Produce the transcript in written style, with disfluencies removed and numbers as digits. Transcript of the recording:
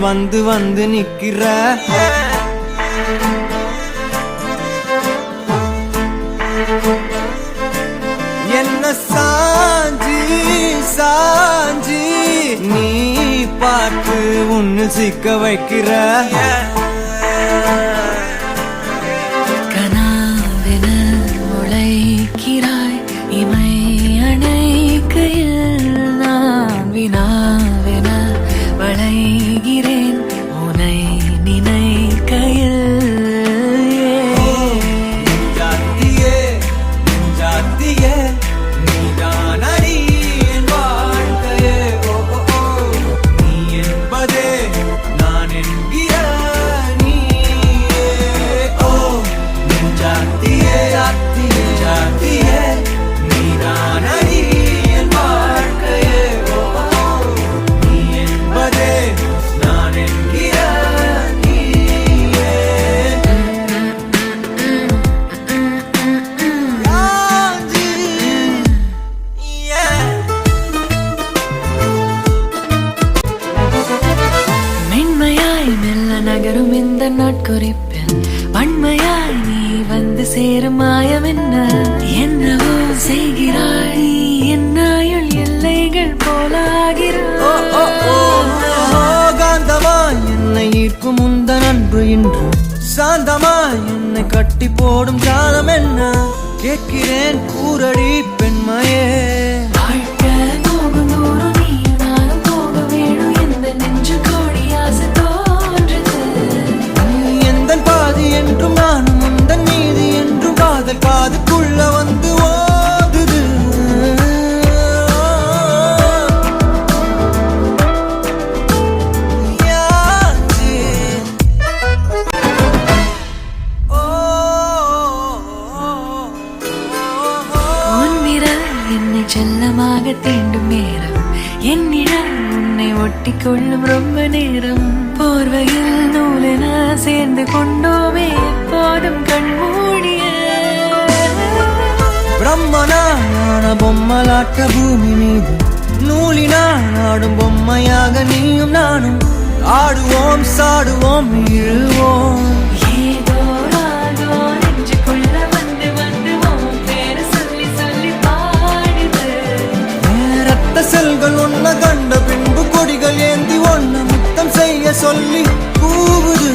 வந்து வந்து நிக்கிற என்ன சாஞ்சி சாஞ்சி நீ பார்த்து உன்னு சிக்க வைக்கிற கனாவென உழைக்கிறாய் இமை அணைக்கையில் நான் வினாவென வளைகிறேன் உனை நினைக்கையில் நகரும் இந்த நாட்குறிப்பில் வன்மையாய் நீ வந்து சேரும் மாயம் என்னவோ செய்கிறாய் நீ என்னாயுள் எல்லைகள் போலாகிறாய் காந்தமாய் என்னை ஈர்க்கும் உந்தன் அன்பு இன்று சாந்தமாய் என்னை கட்டி போடும் காலம் என்ன கேட்கிறேன் கூரடி பெண்மையே என்றும் நானும் உந்தன் நீதி என்றும் காதல் காதுக்குள்ள வந்து ஓதுது என்னை செல்லமாக தீண்டும் நேரம் என்னிடம் உன்னை ஒட்டி கொள்ளும் ரொம்ப நேரம் போர்வையில் நூலென சேர்ந்து கொண்டோமே போதும் கண்மூடிய பிரம்மனான பொம்மலாட்ட பூமி மீது நூலினால் ஆடும் பொம்மையாக நீயும் நானும் ஆடுவோம் சாடுவோம் இழுவோம் ஏதோ ராகோ நெஞ்சுக்குள்ள வந்து வந்து பேரு சொல்லி சொல்லி பாடுது ரத்த செல்கள் ஒன்ன கண்ட பின்பு கொடிகள் ஏந்தி ஒன்ன முத்தம் செய்ய சொல்லி கூவுது